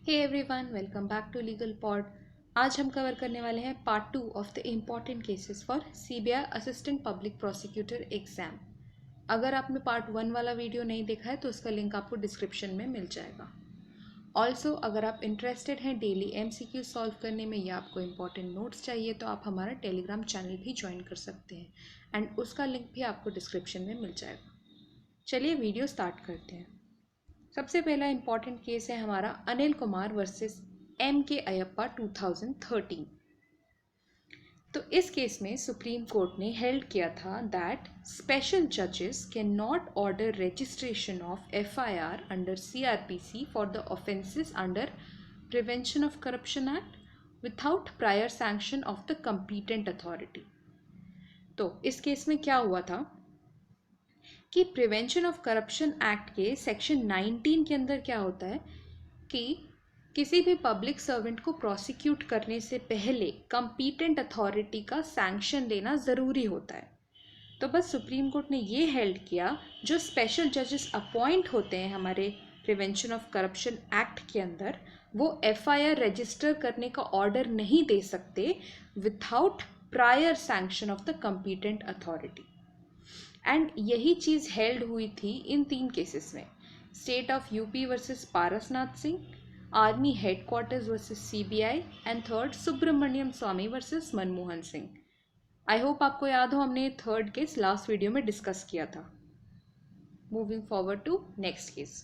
Hey everyone, welcome back to Legal Pod. आज हम cover करने वाले हैं part 2 of the important cases for CBI assistant public prosecutor exam. अगर आपने पार्ट 1 वाला वीडियो नहीं देखा है तो उसका लिंक आपको डिस्क्रिप्शन में मिल जाएगा। ऑल्सो अगर आप इंटरेस्टेड हैं डेली एमसीक्यू सॉल्व करने में या आपको इम्पॉर्टेंट नोट्स चाहिए तो आप हमारा टेलीग्राम चैनल भी ज्वाइन कर सकते हैं एंड उसका लिंक भी आपको डिस्क्रिप्शन में मिल जाएगा। चलिए वीडियो स्टार्ट करते हैं। सबसे पहला इंपॉर्टेंट केस है हमारा अनिल कुमार वर्सेस एम के अयप्पा 2013। तो इस केस में सुप्रीम कोर्ट ने हेल्ड किया था दैट स्पेशल जजेस can not order registration of FIR under CrPC for the offences under prevention of corruption act without prior sanction of the competent authority. तो इस केस में क्या हुआ था कि प्रिवेंशन ऑफ करप्शन एक्ट के सेक्शन 19 के अंदर क्या होता है कि किसी भी पब्लिक सर्वेंट को प्रोसिक्यूट करने से पहले कंपीटेंट अथॉरिटी का सैंक्शन लेना ज़रूरी होता है। तो बस सुप्रीम कोर्ट ने ये हेल्ड किया, जो स्पेशल जजेस अपॉइंट होते हैं हमारे प्रिवेंशन ऑफ करप्शन एक्ट के अंदर, वो एफआईआर रजिस्टर करने का ऑर्डर नहीं दे सकते without prior sanction of the competent authority. And यही चीज़ हेल्ड हुई थी इन 3 केसेस में, state of UP versus Parasnath Singh, army headquarters versus CBI and third Subramanian Swamy versus Manmohan Singh. I hope आपको याद हो, हमने थर्ड केस लास्ट वीडियो में डिस्कस किया था। Moving forward to next case.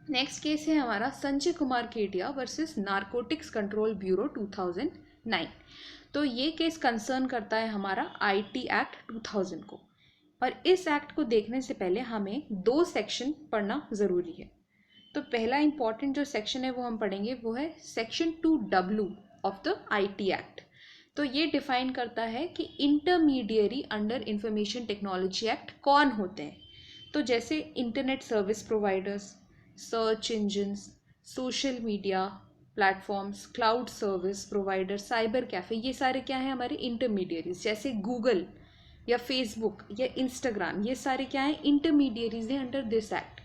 Next case है हमारा Sanjay Kumar Kedia versus narcotics control bureau 2009। तो ये केस कंसर्न करता है हमारा आईटी एक्ट 2000 को, और इस एक्ट को देखने से पहले हमें 2 सेक्शन पढ़ना ज़रूरी है। तो पहला इंपॉर्टेंट जो सेक्शन है वो हम पढ़ेंगे, वो है section 2W of the IT act. तो ये डिफाइन करता है कि intermediary under information technology act कौन होते हैं। तो जैसे internet service providers, search engines, social media platforms, cloud service provider, cyber cafe, ये सारे क्या हैं हमारे इंटरमीडियरीज। जैसे गूगल या फेसबुक या इंस्टाग्राम, ये सारे क्या हैं, इंटरमीडियरीज हैं अंडर दिस एक्ट।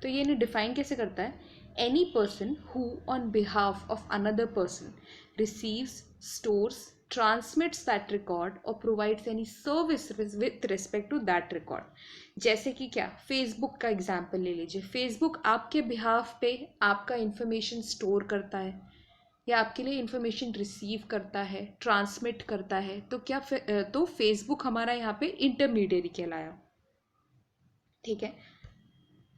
तो ये इन्हें डिफाइन कैसे करता है, any person who on behalf of another person receives, stores, transmits that record और provides any service with respect to that record. जैसे कि क्या, फेसबुक का एग्जाम्पल ले लीजिए। फेसबुक आपके बिहाफ पे आपका इंफॉर्मेशन स्टोर करता है या आपके लिए इंफॉर्मेशन रिसीव करता है, ट्रांसमिट करता है। तो क्या तो फेसबुक हमारा यहाँ पे इंटरमीडियरी कहलाया। ठीक है।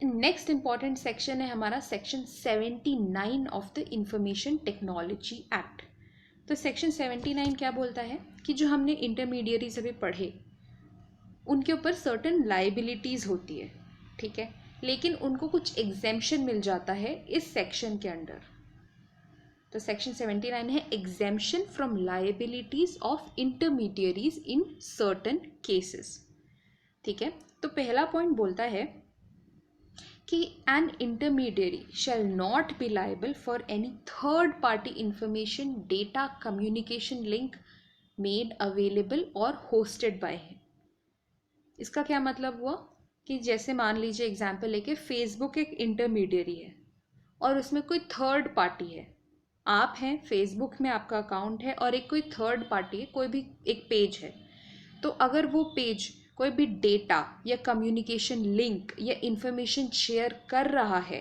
नेक्स्ट इंपॉर्टेंट सेक्शन है हमारा section 79 of the information technology act. तो सेक्शन 79 क्या बोलता है कि जो हमने इंटरमीडियरीज अभी पढ़े, उनके ऊपर सर्टेन लाइबिलिटीज़ होती है, ठीक है, लेकिन उनको कुछ एग्जेम्पशन मिल जाता है इस सेक्शन के अंडर। तो सेक्शन 79 है exemption from liabilities of intermediaries in certain cases. ठीक है। तो पहला पॉइंट बोलता है कि N intermediary shall not be liable for any third party information, data, communication link made available और होस्टेड बाय हिम। इसका क्या मतलब हुआ कि जैसे मान लीजिए एग्जाम्पल लेके, फेसबुक एक इंटरमीडियरी है और उसमें कोई थर्ड पार्टी है। आप हैं, फेसबुक में आपका अकाउंट है और एक कोई थर्ड पार्टी है, कोई भी एक पेज है। तो अगर वो पेज कोई भी डेटा या कम्युनिकेशन लिंक या इंफॉर्मेशन शेयर कर रहा है,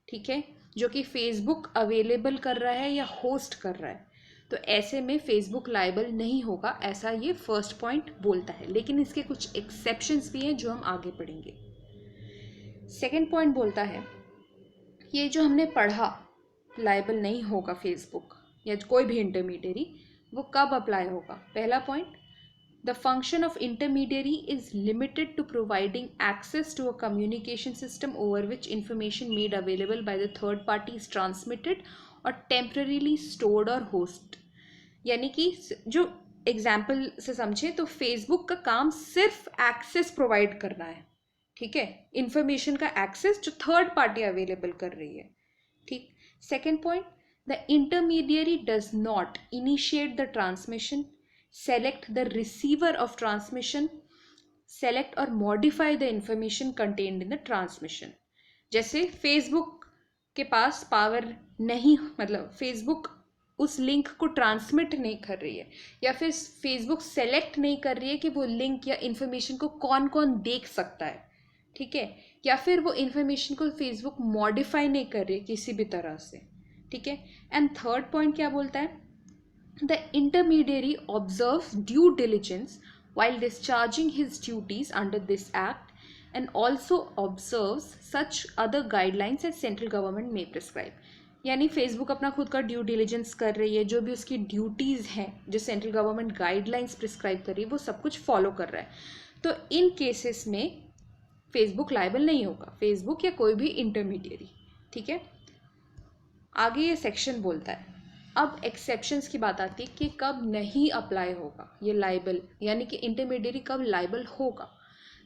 ठीक है, जो कि फेसबुक अवेलेबल कर रहा है या होस्ट कर रहा है, तो ऐसे में फेसबुक लायबल नहीं होगा, ऐसा ये फर्स्ट पॉइंट बोलता है। लेकिन इसके कुछ एक्सेप्शंस भी हैं जो हम आगे पढ़ेंगे। सेकंड पॉइंट बोलता है ये जो हमने पढ़ा, लायबल नहीं होगा फेसबुक या कोई भी इंटरमीडियरी, वो कब अप्लाई होगा। पहला point, the function of intermediary is limited to providing access to a communication system over which information made available by the third party is transmitted or temporarily stored or host। यानी कि जो example से समझे तो Facebook का काम सिर्फ access provide करना है, ठीक है, इंफॉर्मेशन का एक्सेस जो थर्ड पार्टी अवेलेबल कर रही है। ठीक। Second point, the intermediary does not initiate the transmission, select the receiver of transmission, select or modify the information contained in the transmission। जैसे फेसबुक के पास पावर नहीं, मतलब फेसबुक उस लिंक को ट्रांसमिट नहीं कर रही है, या फिर फेसबुक सेलेक्ट नहीं कर रही है कि वो लिंक या इन्फॉर्मेशन को कौन कौन देख सकता है, ठीक है, या फिर वो इन्फॉर्मेशन को फेसबुक मॉडिफाई नहीं कर रही है किसी भी तरह से, ठीक है। एंड थर्ड पॉइंट क्या बोलता है, the intermediary observes due diligence while discharging his duties under this act and also observes such other guidelines as central government may prescribe। यानी फेसबुक अपना खुद का ड्यू डिलिजेंस कर रही है, जो भी उसकी ड्यूटीज़ हैं जो सेंट्रल गवर्नमेंट गाइडलाइंस प्रिस्क्राइब कर रही है वो सब कुछ फॉलो कर रहा है। तो इन केसेस में फेसबुक लायबल नहीं होगा, फेसबुक या कोई भी इंटरमीडियरी, ठीक है। आगे ये सेक्शन बोलता है, अब एक्सेप्शंस की बात आती है कि कब नहीं अप्लाई होगा ये लाइबल, यानी कि इंटरमीडियरी कब लाइबल होगा।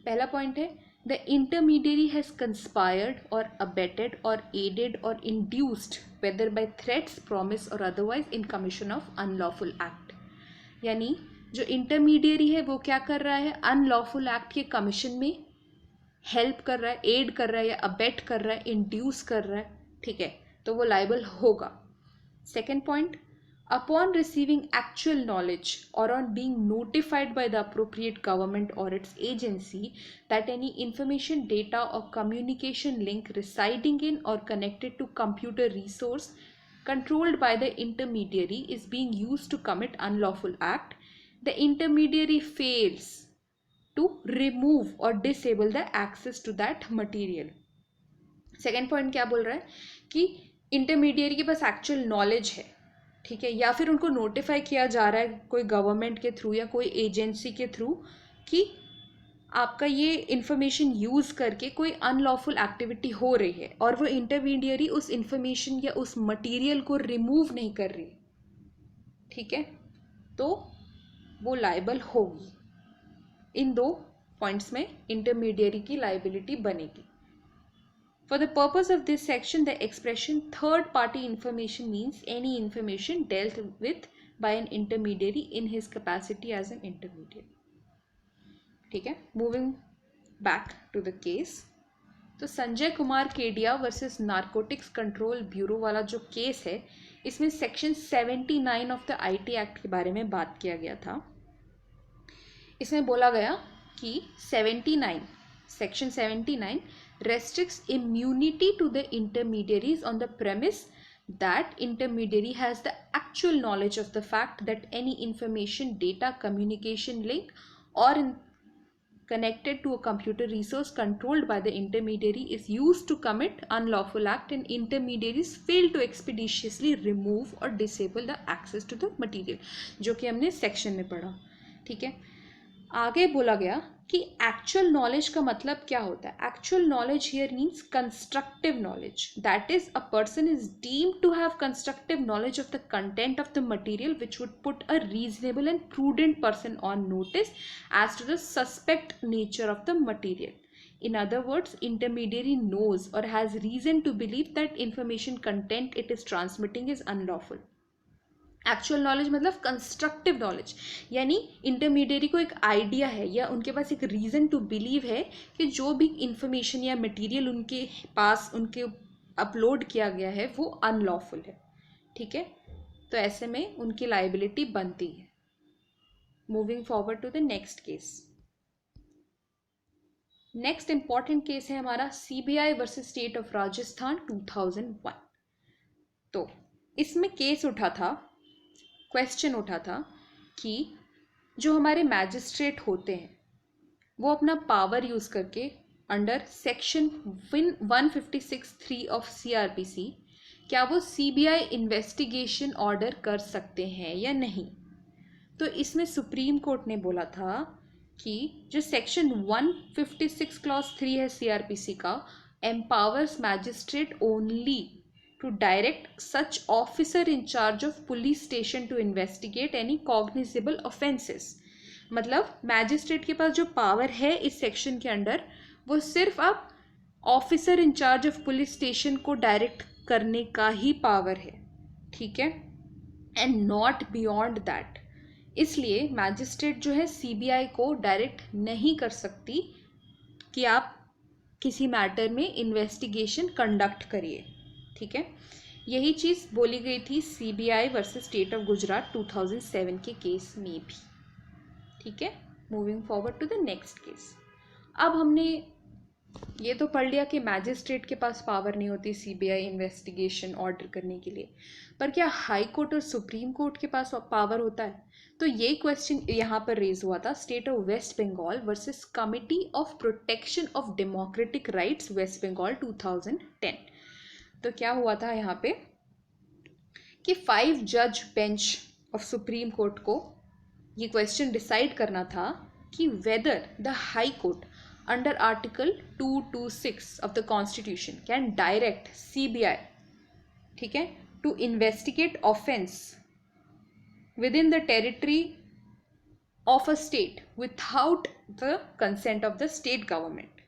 पहला पॉइंट है, द इंटरमीडियरी हैज़ कंस्पायर्ड और अबेटेड और एडेड और induced whether by threats, promise और otherwise in commission of unlawful act. यानी जो इंटरमीडियरी है वो क्या कर रहा है, अनलॉफुल एक्ट के कमीशन में हेल्प कर रहा है, एड कर रहा है या अबेट कर रहा है, इंड्यूस कर रहा है, ठीक है, तो वो लाइबल होगा। Second point, upon receiving actual knowledge or on being notified by the appropriate government or its agency that any information, data or communication link residing in or connected to computer resource controlled by the intermediary is being used to commit unlawful act, the intermediary fails to remove or disable the access to that material। Second point क्या बोल रहा है कि intermediary के पास actual knowledge है, ठीक है, या फिर उनको नोटिफाई किया जा रहा है कोई गवर्नमेंट के थ्रू या कोई एजेंसी के थ्रू कि आपका ये इंफॉर्मेशन यूज़ करके कोई अनलॉफुल एक्टिविटी हो रही है, और वो इंटरमीडियरी उस इंफॉर्मेशन या उस मटेरियल को रिमूव नहीं कर रही, ठीक है, तो वो लाइबल होगी। इन दो पॉइंट्स में इंटरमीडियरी की लाइबिलिटी बनेगी। For the purpose of this section, the expression third party information means any information dealt with by an intermediary in his capacity as an intermediary। ठीक है, moving back to the case, तो Sanjay Kumar Kedia versus narcotics control bureau वाला जो case है, इसमें section 79 of the IT act के बारे में बात किया गया था। इसमें बोला गया कि section 79 restricts immunity to the intermediaries on the premise that intermediary has the actual knowledge of the fact that any information, data, communication link or connected to a computer resource controlled by the intermediary is used to commit unlawful act, and intermediaries fail to expeditiously remove or disable the access to the material, जो कि हमने section में पढ़ा, ठीक है। आगे बोला गया कि एक्चुअल नॉलेज का मतलब क्या होता है। Actual knowledge here means constructive knowledge, that is a person is deemed to have constructive knowledge of the content of the material which would put a reasonable and prudent person on notice as to the suspect nature of the material. In other words, intermediary knows or has reason to believe that information content it is transmitting is unlawful। Actual knowledge मतलब constructive knowledge, यानी intermediary को एक idea है या उनके पास एक reason to believe है कि जो भी इंफॉर्मेशन या मटेरियल उनके पास उनके अपलोड किया गया है वो अनलॉफुल है, ठीक है, तो ऐसे में उनकी लाइबिलिटी बनती है। Moving forward to the next case. Next important case है हमारा CBI versus state of Rajasthan 2001। तो इसमें केस उठा था, क्वेश्चन उठा था कि जो हमारे मैजिस्ट्रेट होते हैं वो अपना पावर यूज़ करके अंडर सेक्शन 156(3) ऑफ सीआरपीसी क्या वो सीबीआई इन्वेस्टिगेशन ऑर्डर कर सकते हैं या नहीं। तो इसमें सुप्रीम कोर्ट ने बोला था कि जो सेक्शन 156 क्लॉज 3 है सीआरपीसी का, empowers magistrate only to direct such officer in charge of police station to investigate any cognizable offenses। मतलब मैजिस्ट्रेट के पास जो पावर है इस सेक्शन के अंडर वो सिर्फ अब officer in charge of police station को डायरेक्ट करने का ही पावर है, ठीक है, एंड नॉट बियॉन्ड दैट। इसलिए मैजिस्ट्रेट जो है सीबीआई को डायरेक्ट नहीं कर सकती कि आप किसी मैटर में इन्वेस्टिगेशन कंडक्ट करिए, ठीक है, यही चीज़ बोली गई थी CBI versus state of Gujarat 2007 के केस में भी। ठीक है, moving forward to the next case. अब हमने ये तो पढ़ लिया कि मैजिस्ट्रेट के पास पावर नहीं होती CBI इन्वेस्टिगेशन ऑर्डर करने के लिए, पर क्या हाई कोर्ट और सुप्रीम कोर्ट के पास पावर होता है? तो ये क्वेश्चन यहाँ पर रेज हुआ था, state of West Bengal versus committee of protection of democratic rights West Bengal 2010। तो क्या हुआ था यहाँ पे कि 5 जज बेंच ऑफ सुप्रीम कोर्ट को ये क्वेश्चन डिसाइड करना था कि whether the high court under article 226 of the constitution can direct CBI, ठीक है, to investigate offence within the territory of a state without the consent of the state government.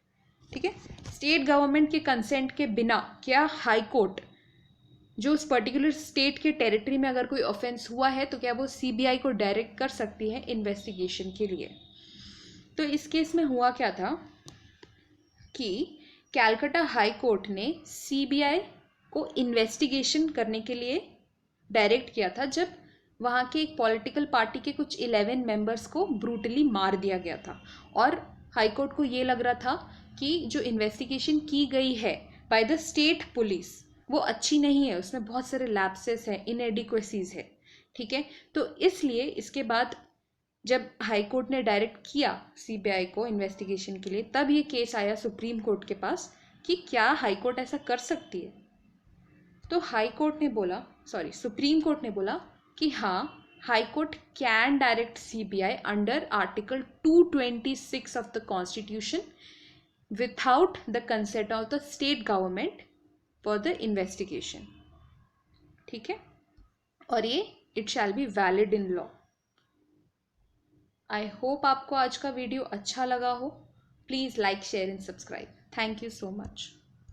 ठीक है, state government के consent के बिना क्या high court जो उस पर्टिकुलर स्टेट के टेरिटरी में अगर कोई ऑफेंस हुआ है तो क्या वो CBI को डायरेक्ट कर सकती है इन्वेस्टिगेशन के लिए? तो इस केस में हुआ क्या था कि कैलकाटा हाई कोर्ट ने CBI को इन्वेस्टिगेशन करने के लिए डायरेक्ट किया था जब वहाँ के एक पॉलिटिकल पार्टी के कुछ 11 मेंबर्स को ब्रूटली मार दिया गया था, और हाई कोर्ट को ये लग रहा था कि जो इन्वेस्टिगेशन की गई है बाय द स्टेट पुलिस वो अच्छी नहीं है, उसमें बहुत सारे लैप्सेस है, इनएडिक्वेसीज है। ठीक है, तो इसलिए इसके बाद जब हाई कोर्ट ने डायरेक्ट किया CBI को इन्वेस्टिगेशन के लिए, तब ये केस आया सुप्रीम कोर्ट के पास कि क्या हाई कोर्ट ऐसा कर सकती है। तो सुप्रीम कोर्ट ने बोला कि हाँ, high court can direct CBI under article 226 of the constitution without the consent of the state government for the investigation. ठीक है, और ये it shall be valid in law. I hope आपको आज का वीडियो अच्छा लगा हो। Please like, share and subscribe. Thank you so much.